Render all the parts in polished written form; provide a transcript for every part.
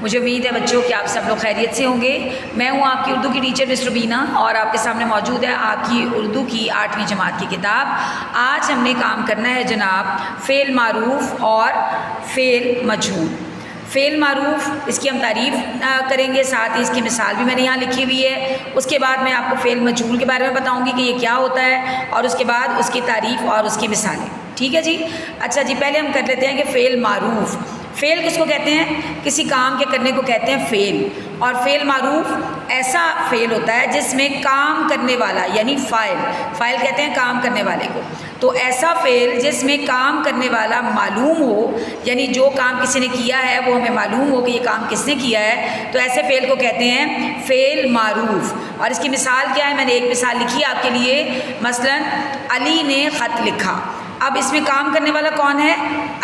مجھے امید ہے بچوں کہ آپ سب لوگ خیریت سے ہوں گے۔ میں ہوں آپ کی اردو کی ٹیچر مس ربینہ اور آپ کے سامنے موجود ہے آپ کی اردو کی 8ویں جماعت کی کتاب۔ آج ہم نے کام کرنا ہے جناب فعل معروف اور فعل مجہول۔ فعل معروف اس کی ہم تعریف کریں گے، ساتھ ہی اس کی مثال بھی میں نے یہاں لکھی ہوئی ہے۔ اس کے بعد میں آپ کو فعل مجہول کے بارے میں بتاؤں گی کہ یہ کیا ہوتا ہے، اور اس کے بعد اس کی تعریف اور اس کی مثالیں۔ ٹھیک ہے جی؟ اچھا جی، پہلے ہم کر لیتے ہیں کہ فعل معروف۔ فعل کس کو کہتے ہیں؟ کسی کام کے کرنے کو کہتے ہیں فعل۔ اور فعل معروف ایسا فعل ہوتا ہے جس میں کام کرنے والا یعنی فاعل کہتے ہیں کام کرنے والے کو۔ تو ایسا فعل جس میں کام کرنے والا معلوم ہو، یعنی جو کام کسی نے کیا ہے وہ ہمیں معلوم ہو کہ یہ کام کس نے کیا ہے، تو ایسے فعل کو کہتے ہیں فعل معروف۔ اور اس کی مثال کیا ہے؟ میں نے ایک مثال لکھی ہے آپ کے لیے، مثلا علی نے خط لکھا۔ اب اس میں کام کرنے والا کون ہے؟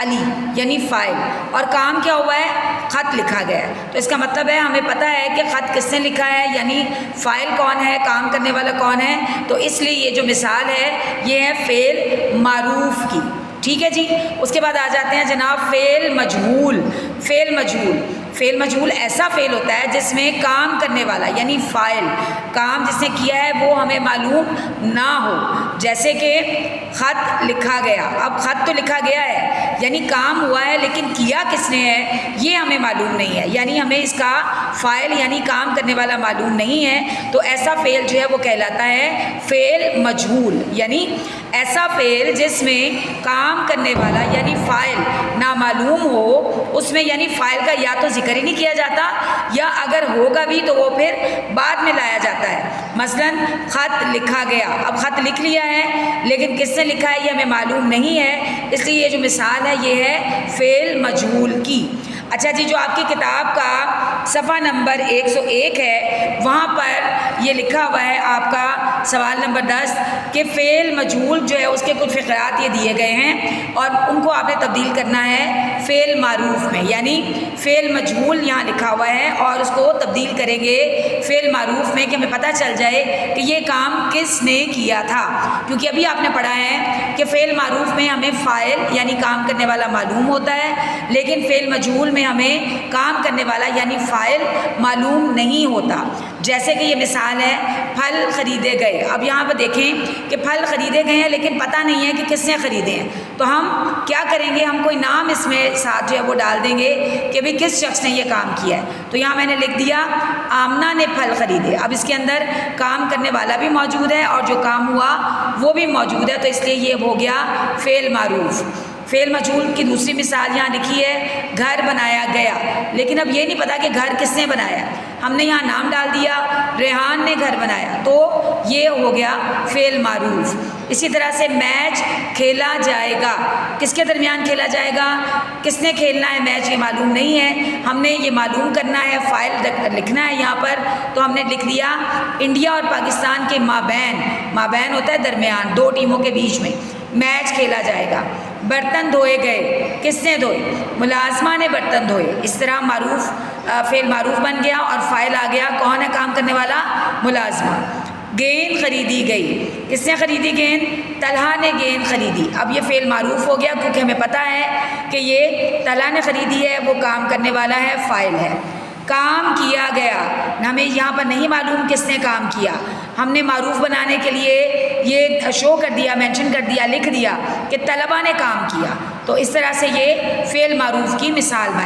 علی یعنی فاعل، اور کام کیا ہوا ہے؟ خط لکھا گیا ہے۔ تو اس کا مطلب ہے ہمیں پتہ ہے کہ خط کس نے لکھا ہے، یعنی فاعل کون ہے، کام کرنے والا کون ہے۔ تو اس لیے یہ جو مثال ہے یہ ہے فعل معروف کی۔ ٹھیک ہے جی؟ اس کے بعد آ جاتے ہیں جناب فعل مجہول۔ فعل مجہول ایسا فعل ہوتا ہے جس میں کام کرنے والا یعنی فاعل، کام جس نے کیا ہے وہ ہمیں معلوم نہ ہو۔ جیسے کہ خط لکھا گیا۔ اب خط تو لکھا گیا ہے یعنی کام ہوا ہے، لیکن کیا کس نے ہے یہ ہمیں معلوم نہیں ہے، یعنی ہمیں اس کا فاعل یعنی کام کرنے والا معلوم نہیں ہے۔ تو ایسا فعل جو ہے وہ کہلاتا ہے فعل مجہول، یعنی ایسا فعل جس میں کام کرنے والا یعنی فاعل نامعلوم ہو، اس میں یعنی فاعل کا یا تو ذکر ہی نہیں کیا جاتا، یا اگر ہوگا بھی تو وہ پھر بعد میں لایا جاتا ہے۔ مثلا خط لکھا گیا، اب خط لکھ لیا ہے لیکن کس نے لکھا ہے یہ ہمیں معلوم نہیں ہے، اس لیے یہ جو مثال ہے یہ ہے فعل مجہول کی۔ اچھا جی، جو آپ کی کتاب کا صفحہ نمبر 101 ہے وہاں پر یہ لکھا ہوا ہے آپ کا سوال نمبر 10 کہ فعل مجہول جو ہے اس کے کچھ فقرات یہ دیے گئے ہیں اور ان کو آپ نے تبدیل کرنا ہے فعل معروف میں، یعنی فعل مجہول یہاں لکھا ہوا ہے اور اس کو تبدیل کریں گے فعل معروف میں کہ ہمیں پتہ چل جائے کہ یہ کام کس نے کیا تھا۔ کیونکہ ابھی آپ نے پڑھا ہے کہ فعل معروف میں ہمیں فاعل یعنی کام کرنے والا معلوم ہوتا ہے، لیکن فعل مجہول میں ہمیں کام کرنے والا یعنی فاعل معلوم نہیں ہوتا۔ جیسے کہ یہ مثال ہے پھل خریدے گئے۔ اب یہاں پہ دیکھیں کہ پھل خریدے گئے ہیں لیکن پتہ نہیں ہے کہ کس نے خریدے ہیں، تو ہم کیا کریں گے؟ ہم کوئی نام اس میں ساتھ جو ہے وہ ڈال دیں گے کہ بھئی کس شخص نے یہ کام کیا ہے۔ تو یہاں میں نے لکھ دیا آمنہ نے پھل خریدے۔ اب اس کے اندر کام کرنے والا بھی موجود ہے اور جو کام ہوا وہ بھی موجود ہے، تو اس لیے یہ ہو گیا فعل معروف۔ فعل مجہول کی دوسری مثال یہاں لکھی ہے گھر بنایا گیا، لیکن اب یہ نہیں پتا کہ گھر کس نے بنایا، ہم نے یہاں نام ڈال دیا ریحان نے گھر بنایا، تو یہ ہو گیا فعل معروف۔ اسی طرح سے میچ کھیلا جائے گا، کس کے درمیان کھیلا جائے گا، کس نے کھیلنا ہے میچ یہ معلوم نہیں ہے، ہم نے یہ معلوم کرنا ہے، فاعل لکھنا ہے یہاں پر، تو ہم نے لکھ دیا انڈیا اور پاکستان کے مابین ہوتا ہے درمیان، دو ٹیموں کے بیچ میں میچ کھیلا جائے گا۔ برتن دھوئے گئے، کس نے دھوئے؟ ملازمہ نے برتن دھوئے۔ اس طرح معروف فعل معروف بن گیا اور فاعل آ گیا، کون ہے کام کرنے والا؟ ملازمہ۔ گیند خریدی گئی، کس نے خریدی گیند؟ طلحہ نے گیند خریدی۔ اب یہ فعل معروف ہو گیا کیونکہ ہمیں پتہ ہے کہ یہ طلحہ نے خریدی ہے، وہ کام کرنے والا ہے، فاعل ہے۔ کام کیا گیا، ہمیں یہاں پر نہیں معلوم کس نے کام کیا، ہم نے معروف بنانے کے لیے یہ شو کر دیا، مینشن کر دیا، لکھ دیا کہ طلبہ نے کام کیا، تو اس طرح سے یہ فعل معروف کی مثال بن